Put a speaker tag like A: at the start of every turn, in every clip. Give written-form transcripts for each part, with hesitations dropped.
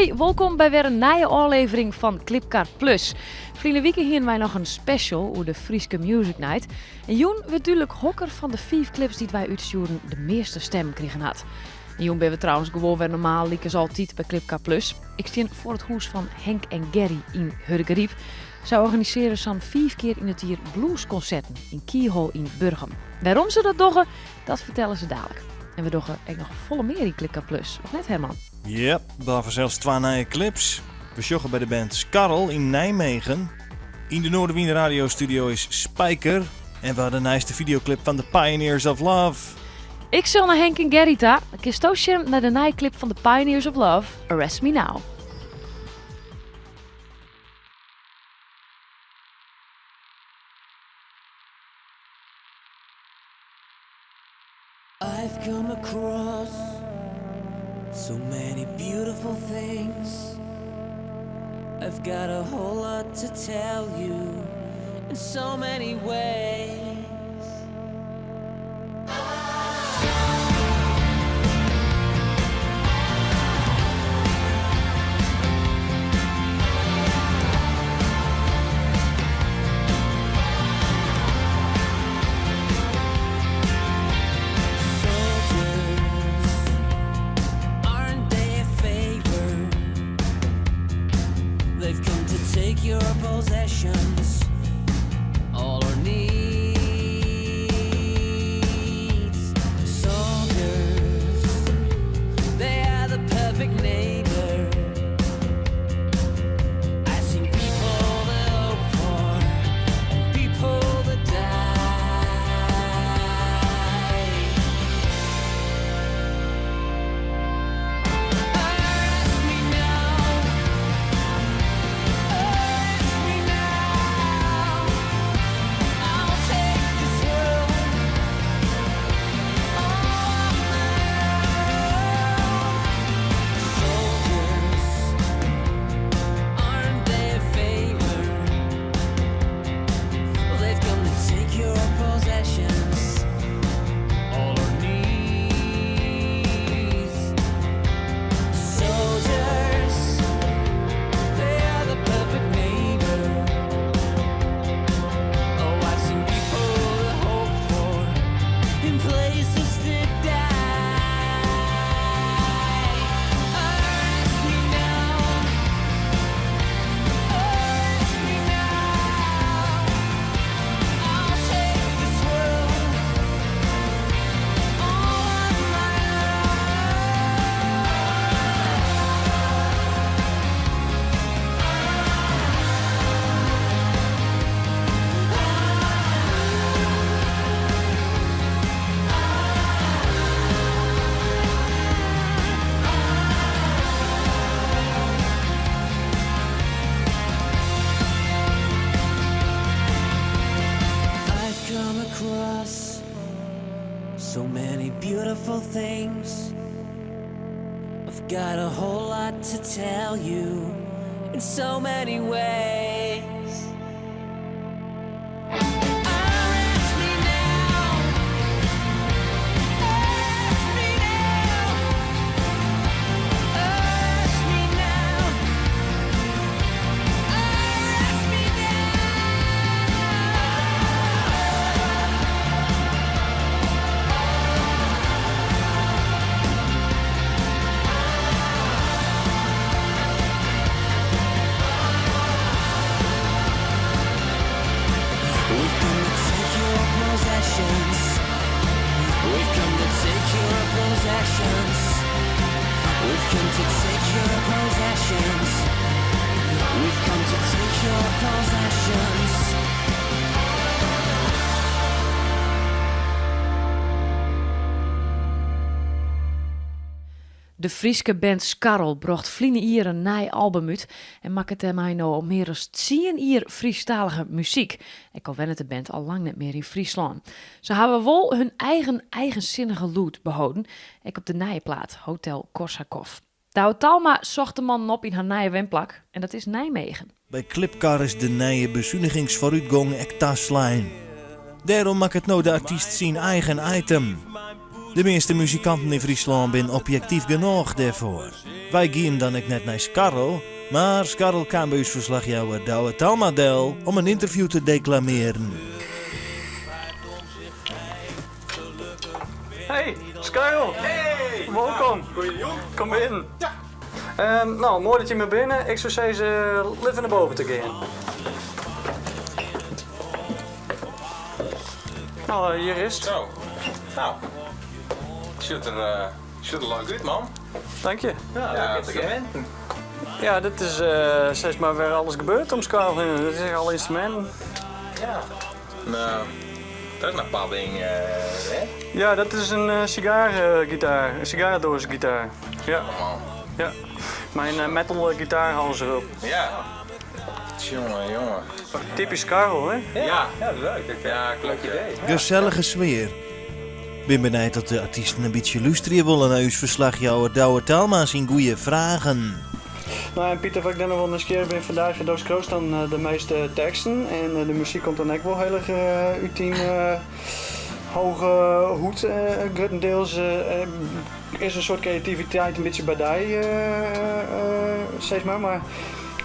A: Hoi, welkom bij weer een nieuwe aflevering van Clipcar Plus. Vrienden weekend hier wij nog een special over de Frieske Music Night. En Joen werd natuurlijk hokker van de 5 clips die wij uitsturen de meeste stemmen kregen had. En Joen ben we trouwens gewoon weer normaal, like als altijd bij Clipcar Plus. Ik sta voor het huis van Henk en Gerry in Hurgeriep. Zij organiseren zo'n 5 keer in het jaar bluesconcerten in Kierhol in Burgum. Waarom ze dat doen, dat vertellen ze dadelijk. En we doen ook nog volle meer in Clipcar Plus, of net Herman?
B: Ja, daarvoor zelfs 2 nieuwe clips. We joggen bij de band Skarrel in Nijmegen. In de Noorderwien radiostudio is Spijker. En we hadden de nieuwste videoclip van The Pioneers of Love.
A: Ik zal naar Henk en Gerry ta. Ik kies toosje naar de nieuwe clip van The Pioneers of Love, Arrest Me Now.
C: I've come across so many beautiful things. I've got a whole lot to tell you in so many ways. Take your possessions, all our needs. Soldiers, they are the perfect neighbor. I've seen people that hope for and people that die. Arrest me now. So many beautiful things. I've got a whole lot to tell you in so many ways. Arrest me now. Arrest me now. Arrest me now. Arrest me now. We've come to take your possessions. We've come to take your possessions. We've come to take your possessions. We've come to take your possessions.
A: De Frieske band Skarrel bracht vliene hier een nieuw album uit en maakt het mij nou meer dan 10 jaar Friestalige muziek. Ik al het de band al lang niet meer in Friesland. Ze hebben wel hun eigenzinnige look behouden. Ik op de nieuwe plaat Hotel Korsakov. Douwe Talma zocht de man op in haar nieuwe wendplak en dat is Nijmegen.
B: Bij Clipcar is de nieuwe bezuinigingsvooruitgang echt taslijn. Daarom maakt het nou de artiest zijn eigen item. De meeste muzikanten in Friesland zijn objectief genoeg daarvoor. Wij gaan dan ook net naar Skarl, maar Skarl kwam bij ons verslagjouwer Douwe Talmadel om een interview te declameren.
D: Hey, Skarl! Hey! Welkom! Kom binnen. Ja. Nou, mooi dat je me binnen. Ik zou zeggen, live naar boven te gaan. Nou, hier is het.
E: Zo. Nou. Ziet er leuk uit, man.
D: Dank je.
E: Ja, te gaan.
D: Ja, dit is steeds maar weer alles gebeurd om Skarl heen. Dit is alle instrumenten.
E: Ja. Nou, dat is een padding, hè?
D: Ja, dat is een sigaargitaar. Een sigaardoosgitaar. Ja.
E: Man.
D: Ja. Mijn metal gitaarhals erop.
E: Ja. Jongen.
D: Typisch Skarl, hè?
E: Ja, leuk. Ja, leuk idee.
B: Gezellige sfeer. Ben benijd dat de artiesten een beetje luisteren willen naar uw verslagjouwer Douwe Talma zijn goede vragen.
D: Nou, en Pieter, wat ik dan nog wel nieuwsgierig ben vandaag, Doos Kroos dan de meeste teksten. En de muziek komt dan ook wel heel erg uit die hoge hoed. Grotendeels is een soort creativiteit een beetje bij die, zeg maar. Maar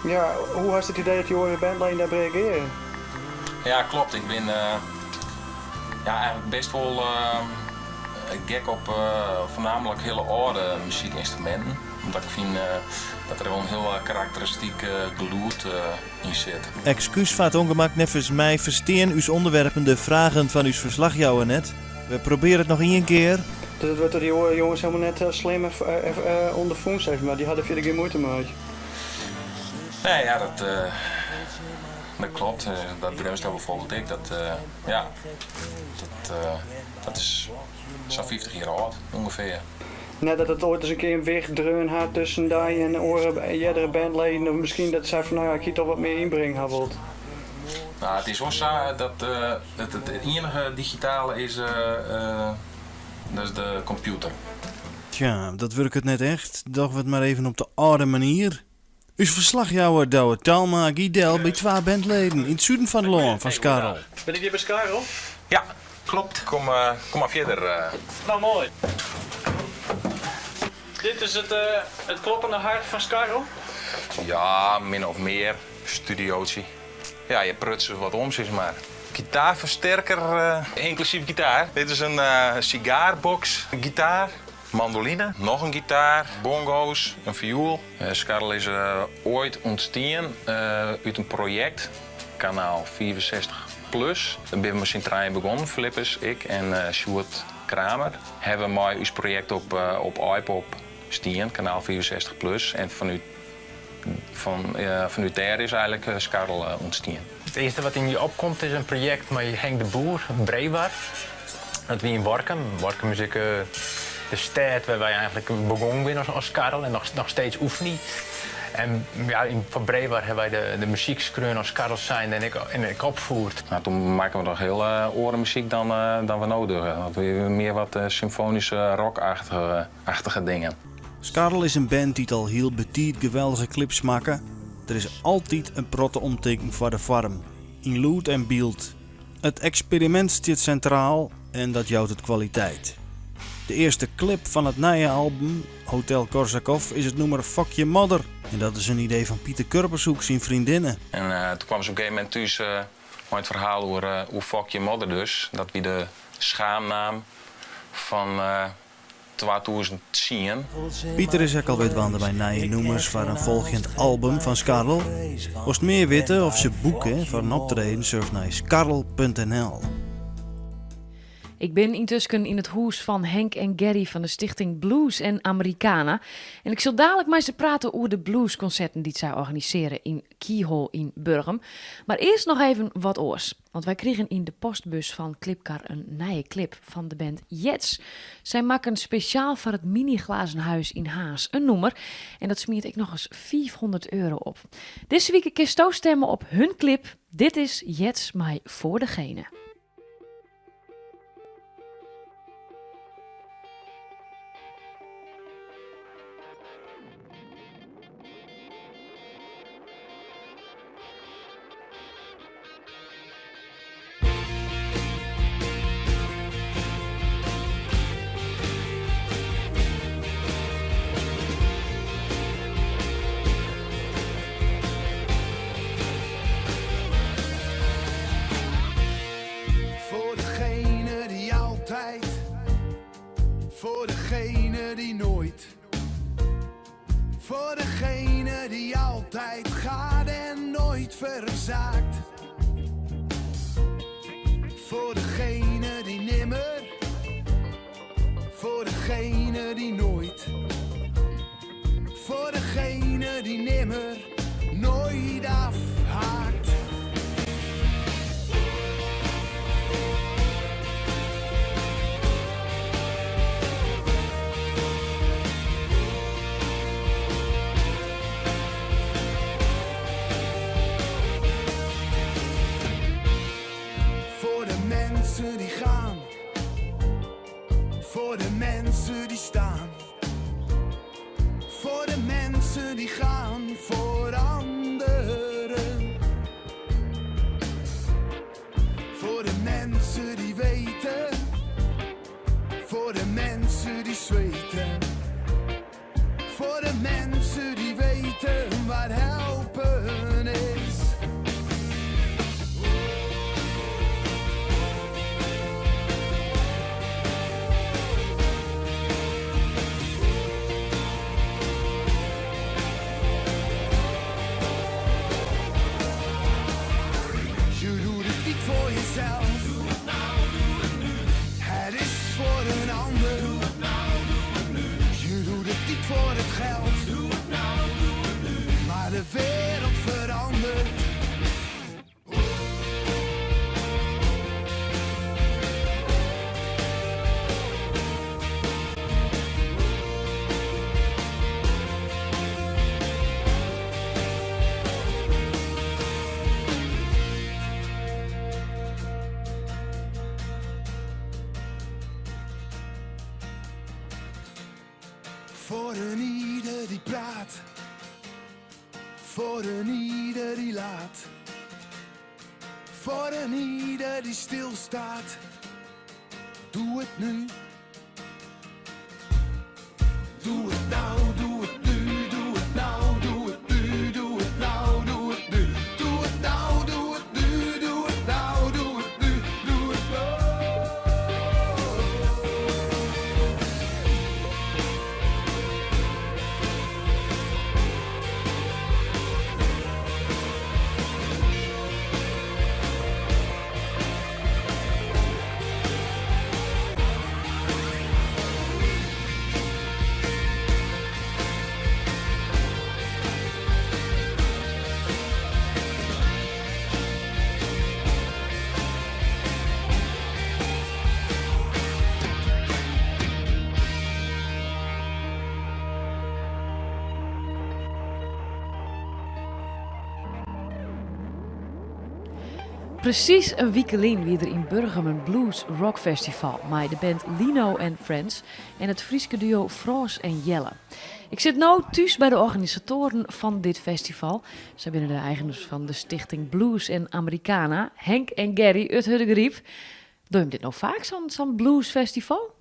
D: ja, hoe was het idee dat je horen bandleden daar reageren?
E: Ja, klopt. Ik ben eigenlijk best wel gek op voornamelijk hele oude muziekinstrumenten. Omdat ik vind dat er wel een heel karakteristiek geluid in zit.
B: Excuus voor het ongemak nevens mij versteen uw onderwerpende vragen van uw verslagjouwer net. We proberen het nog één keer.
D: Dus dat wordt door die jongens helemaal net slim ondervoerd, zeg maar. Die hadden verder geen moeite mee.
E: Nee, ja, dat klopt. Dat Drumstel bijvoorbeeld ik. Dat is zo'n 50 jaar oud, ongeveer.
D: Net dat het ooit eens een keer een wegdreun had tussen die en oudere bandleden. Of misschien dat zij van, nou ja, ik hier toch wat meer inbrengen wilt.
E: Nou, het is wel zo dat het enige digitale is, dat is de computer.
B: Tja, dat werkt het net echt. Doch wat maar even op de oude manier. Uw verslagjouwer Douwe Talma Giedel bij 2 bandleden in het zuiden van het land van Skarl.
D: Ben ik hier bij Skarl?
E: Ja, klopt. Kom maar verder.
D: Nou, mooi. Dit is het kloppende hart van Skarl.
E: Ja, min of meer. Studiootje. Ja, je prutst wat om, zeg maar. Gitaarversterker, inclusief gitaar. Dit is een sigaarbox gitaar. Mandoline, nog een gitaar, bongo's, een viool. Skarl is ooit ontstaan uit een project, kanaal 64 Plus. Daar ben we met z'n tweeën begonnen, Flippers, ik en Sjoerd Kramer. Hebben we mooi ons project op iPop staan, kanaal 64 Plus. En vanuit daar is eigenlijk Skarl ontstaan.
F: Het eerste wat in je opkomt is een project met Henk de Boer, Breewar. Dat we in Workum. Workum is de stad waar wij eigenlijk begonnen zijn als Skarl en nog steeds oefenen. En ja, van Breewar hebben wij de muziekskreun als Skarl zijn en ik opvoerd.
E: Nou, toen maken we nog heel orenmuziek dan we nodig hadden. We meer wat symfonische rockachtige dingen.
B: Skarl is een band die al heel betiet geweldige clips maken. Er is altijd een protte omteken voor de vorm. In lood en beeld. Het experiment staat centraal en dat jouwt het kwaliteit. De eerste clip van het nieuwe album, Hotel Korsakov, is het nummer Fuck Your Mother. En dat is een idee van Pieter Kurpershoek, zijn vriendinnen.
E: En toen kwam ze op een gegeven moment thuis met het verhaal over Fuck Your Mother dus. Dat we de schaamnaam van 2010.
B: Pieter is ook al wetwander bij nieuwe nummers voor een volgend album van Skarl. Als het meer weten of ze boeken voor een optreden, surf naar skarl.nl.
A: Ik ben intussen in het huis van Henk en Gary van de stichting Blues en Americana. En ik zal dadelijk met ze praten over de bluesconcerten die zij organiseren in Keyhole in Burgum. Maar eerst nog even wat oors. Want wij kregen in de postbus van Clipcar een nieuwe clip van de band Jets. Zij maken speciaal voor het mini-glazenhuis in Haas een nummer. En dat smeert ik nog eens €500 op. Deze week kun je stemmen op hun clip. Dit is Jets, maar voor degene.
G: degene die nooit. Voor degene die altijd gaat en nooit verzaakt. Voor degene die nimmer. Voor degene die nooit. Voor degene die nimmer, nooit afhaakt. Voor de mensen die gaan, voor de mensen die staan. Voor de mensen die gaan voor anderen. Voor de mensen die weten. Voor de mensen die zweten. Voor de mensen die weten wat helpen is. Voor jezelf. Doe het nou, doe het nu. Het is voor een ander. Doe het nou, doe het nu. Je doet het niet voor het geld. Doe het nou, doe het nu. Maar de wereld verandert. Voor een ieder die praat, voor een ieder die laat, voor een ieder die stilstaat. Doe het nu. Doe het nou, doe het nu, doe het nou, doe het nu, doe het nou, doe het nu. Doe het nou, doe het nu, doe het nou, doe het nu, doe het nou.
A: Precies een week geleden wie er in Burgum een Blues Rock Festival met de band Lino and Friends en het Frieske duo Froos en Jelle. Ik zit nu thuis bij de organisatoren van dit festival. Zij zijn de eigenaars van de stichting Blues en Americana, Henk en Gary uit Huddegriep. Doe je dit nou vaak, zo'n bluesfestival?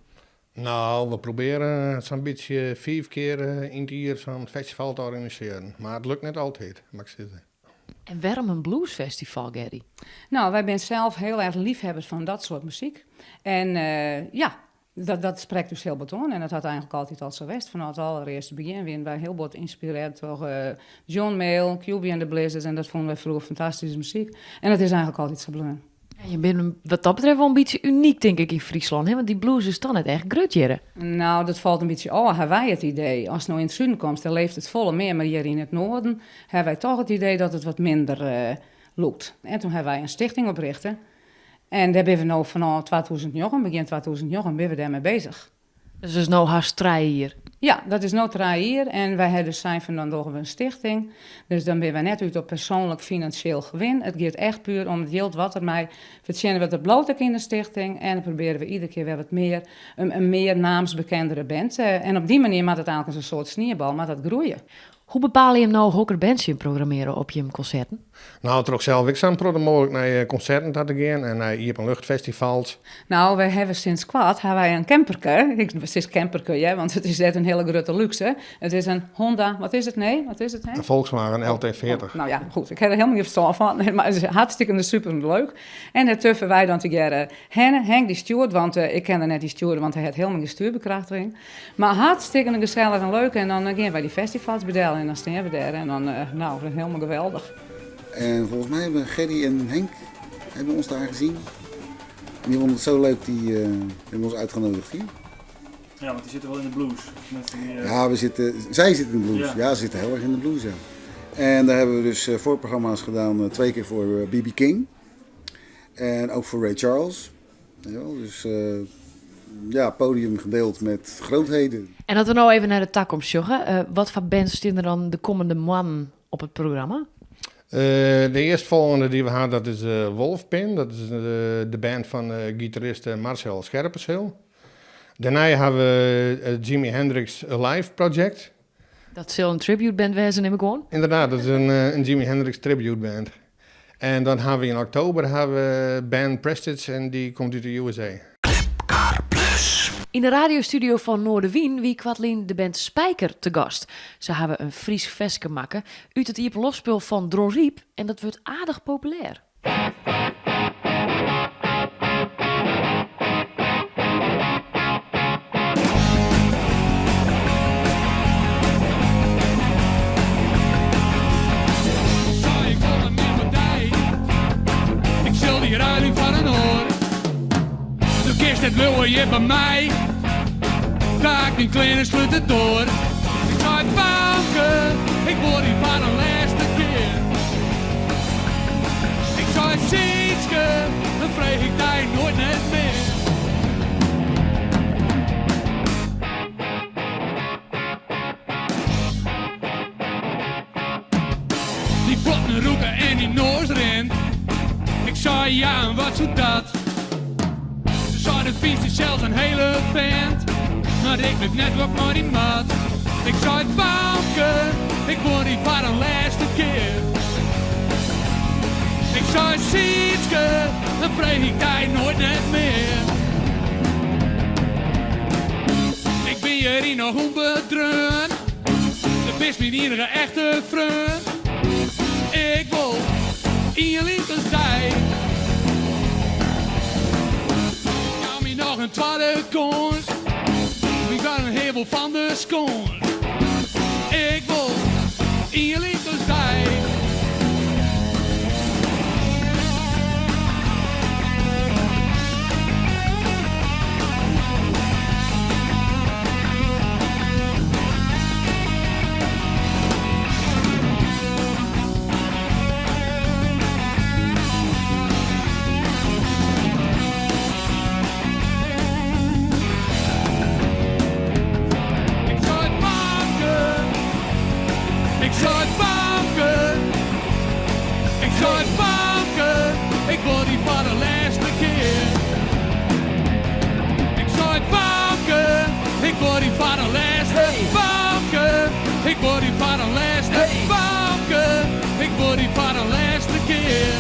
H: Nou, we proberen zo'n beetje 5 keer in het jaar zo'n festival te organiseren. Maar het lukt niet altijd, mag ik zeggen.
A: En waarom een bluesfestival, Gary?
I: Nou, wij zijn zelf heel erg liefhebbers van dat soort muziek. En dat spreekt dus heel betoon. En dat had eigenlijk altijd al zo geweest. Vanaf het allereerste begin werden wij heel wat geïnspireerd door John Mayall, QB and the Blizzards. En dat vonden wij vroeger fantastische muziek. En dat is eigenlijk altijd gebleven.
A: Ja, je bent wat dat betreft wel een beetje uniek, denk ik, in Friesland. Hè? Want die blues is dan het echt grutjeren.
I: Nou, dat valt een beetje... Oh, hebben wij het idee. Als het nou in het zuiden komt, dan leeft het volle meer. Maar hier in het noorden hebben wij toch het idee dat het wat minder loopt. En toen hebben wij een stichting oprichten. En daar ben we nou vanaf 2009, begin 2009, ben we daarmee bezig.
A: Dus er is nou haarstrij hier.
I: Ja, dat is nou traai hier. En wij hebben dus zijn van dan doen we een stichting. Dus dan ben wij net uit op persoonlijk financieel gewin. Het gaat echt puur om het geld wat er mij verdienen we het bloot ook in de stichting. En dan proberen we iedere keer weer wat meer, een meer naamsbekendere band. En op die manier maakt het eigenlijk een soort sneeuwbal, maar dat groeien.
A: Hoe bepaal je hem nou hokker bandje programmeren op je concerten?
H: Nou, toch zelf. Ik zou proberen mogelijk naar concerten te gaan en naar hier op een luchtfestivals.
I: Nou, wij hebben sinds kwart een camperke. Het is camperke, ja, want het is net een hele grote luxe. Het is een Honda, wat is het? Nee, wat is het? Hè?
H: Een Volkswagen LT40.
I: Oh, nou ja, goed. Ik heb er helemaal niet verstand van. Maar het is hartstikke super leuk. En dat tuffen wij dan together. Henk die stuurt, want ik ken er net die stuurder, want hij had helemaal geen stuurbekrachtiging. Maar hartstikke gezellig en leuk. En dan gaan wij die festivals bedelen en dan staan we daar. En dan, nou, dat is helemaal geweldig.
J: En volgens mij hebben Gerry en Henk ons daar gezien. En die vonden het zo leuk, die hebben ons uitgenodigd hier.
B: Ja, want die zitten wel in de blues. Met die,
J: Ja, zij zitten in de blues. Ja, ze zitten heel erg in de blues, ja. En daar hebben we dus voorprogramma's gedaan, 2 keer voor B.B. King. En ook voor Ray Charles. Ja, dus ja, podium gedeeld met grootheden.
A: En dat we nou even naar de tak omsjoggen. Wat voor bands staan er dan de komende maanden op het programma?
H: De eerstvolgende die we hadden, dat is Wolfpin. Dat is de band van gitarist Marcel Scherpenzeel. Daarna hebben we Jimi Hendrix Alive Project.
A: Dat zal een tribute band wezen, neem ik aan.
H: Inderdaad, dat is een Jimi Hendrix tribute band. En dan hebben we in oktober band Prestige en die komt uit de USA.
A: In de radiostudio van Noorderwien wie Kwadlien de band Spijker te gast. Ze hebben een Fries festje maken uit het Iep lofspul van Droriep en dat wordt aardig populair.
G: Ik zal die ruiling van een oor. Toen kerst het lullen je bij mij. Kaak die kleine slut het door. Ik ga het bouwen, ik word hier van een laatste keer. Ik zou het zietske, dan vreeg ik daar nooit net meer. Die potten roeken en die noos rent. Ik zei ja, en wat zo dat? Ze zei de fiets is zelfs een hele vent. Maar ik weet net wat maar die maat. Ik zei het bouwken, ik word hier voor een laatste keer. Ik zei het zietske, dan vreeg ik daar nooit net meer. Ik ben hier nog onbedreun. De best mijn enige echte vriend. Ik wil in je liefde zijn. Ga me nog een tweede kans. Ik ben een hebel van de schoon. Ik wil in je liefde zijn. Ik zou het bouwen, ik zou het bouwen, ik word hier voor de laatste keer. Ik zou het bouwen, ik word hier voor de laatste bouwen, ik word hier voor de laatste bouwen, ik word hier voor de laatste keer.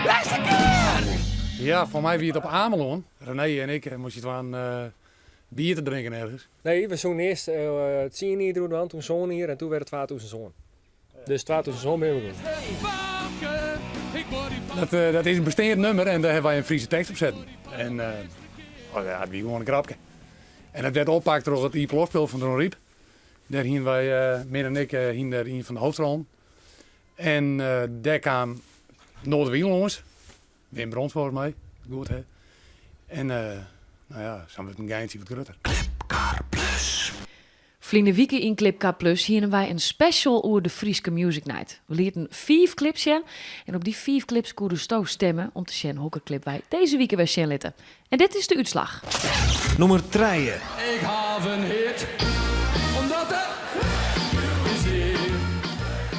G: Laatste keer!
K: Ja, voor mij wie het op Amelon. René en ik moesten gewoon bier te drinken ergens.
L: Nee, we zongen eerst het zien hier doen dan, toen zongen hier en toen werd het 2000 zoon. Dus 2000 zoon ben we doen.
K: Dat is een bestaand nummer en daar hebben wij een Friese tekst op zetten. En ja, dat was gewoon een grapje. En dat werd oppakt door het Iep-lofspel van Don Riep. Daar hingen wij, meer en ik, daar een van de hoofdrollen. En daar kwam Noorderwien langs. Wim Brons volgens mij. Goed hè. En nou ja, zijn we een geintje wat groter.
A: Vliende Wieke in Clip K Plus hier wij een special over de Frieske Music Night. We lieten 5 clips zien en op die 5 clips konden we stemmen om te zien welke clip wij deze week weer zien litten. En dit is de uitslag.
B: Nummer 3.
G: Ik heb een hit, omdat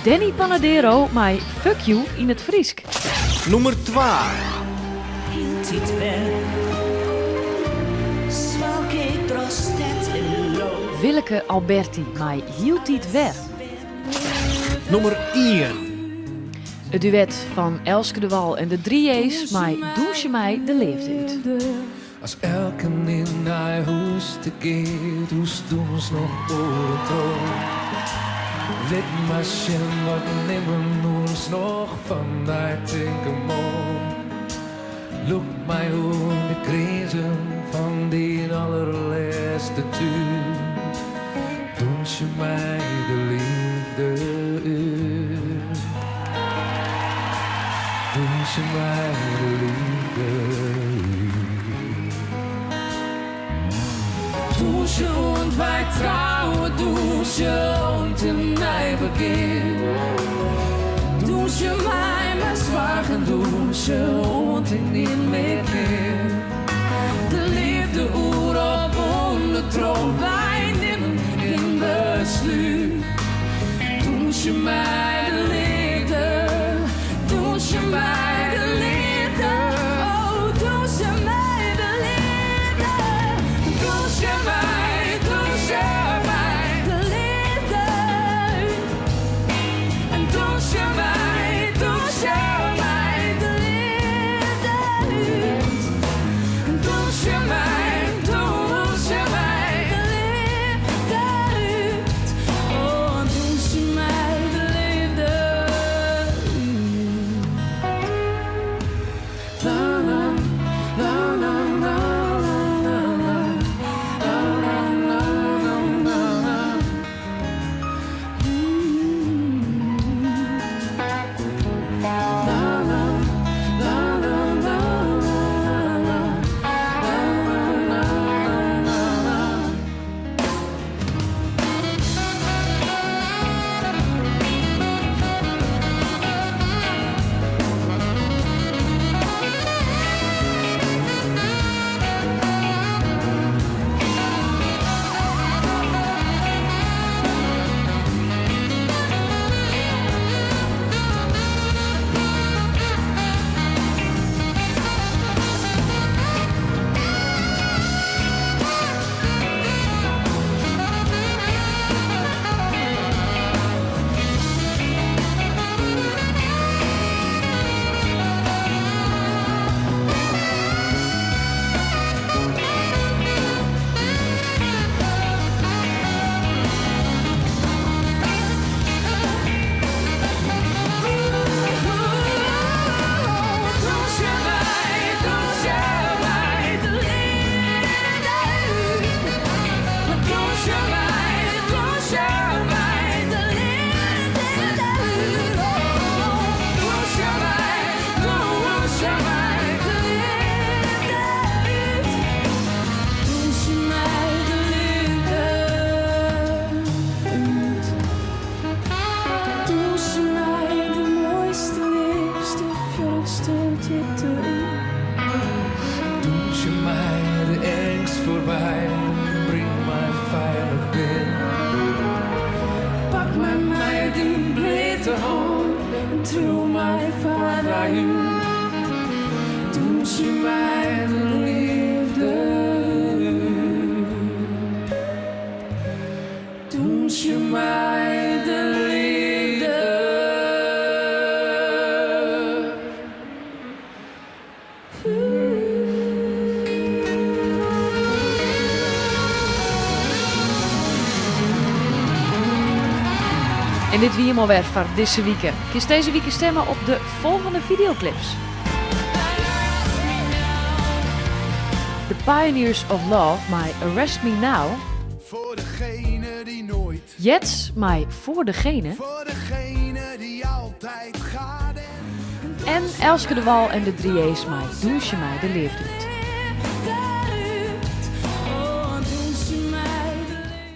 A: Danny Panadero, my Fuck You in het Friesk.
B: Nummer 2.
C: Zwalk ik trots
A: Willeke Alberti, mij hield dit weg.
M: Nummer 1.
A: Het duet van Elske de Wal en de 3A's, mij douche mij de leefde uit.
N: Als elke in naar huis te gaat, hoe stoens nog auto. Wit machine wat nemen ons nog van daar denken mooi. Look mij hoe de grenzen van die allerlaatste tuin. Doen je mij de liefde uit. Doen je mij de liefde uit. Dusche und wij trouwen, dusche und im Neibeginn. Dusche mij maar zwagen, dusche und ik niet meer keer. De liefde oer op ondertrouw, wij nemen in besluit. Dusche mij de liefde, dusche mij de liefde. Oh, dusche mij de liefde. Dusche mij de liefde. En dusche mij de liefde. En dusche mij de liefde. Oh, dusche mij de liefde. La la la la la la la. Doet je mij de angst voorbij, breng mij veilig binnen. Pak mij die blede hand en trouw mij vader uit. Doet je mij de liefde. Doet je mij de liefde.
A: En dit wie hem weer voor deze week. Kies deze week stemmen op de volgende videoclips. The Pioneers of Love, my Arrest Me Now.
G: Voor degene die nooit.
A: Jets, my Voor degene.
G: Voor degene die altijd gaat.
A: En Elske de Wal en de 3A's, my Douche mij de leefde uit.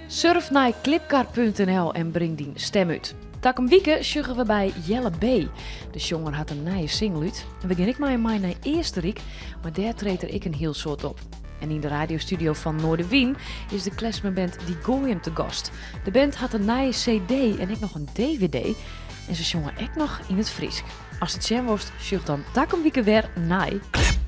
A: Surf naar clipcar.nl en breng die stem uit. Takom wieke sjuggen we bij Jelle B. De jongen had een nieuwe single uit. En begin ik maar in mijn eerste week, maar daar treedt er ik een heel soort op. En in de radiostudio van Noorderwien is de klezmerband Die Gooien te gast. De band had een nieuwe CD en ik nog een DVD. En ze zongen ook nog in het Friesk. Als het jam was, sjug dan takom wieke weer naar Clip.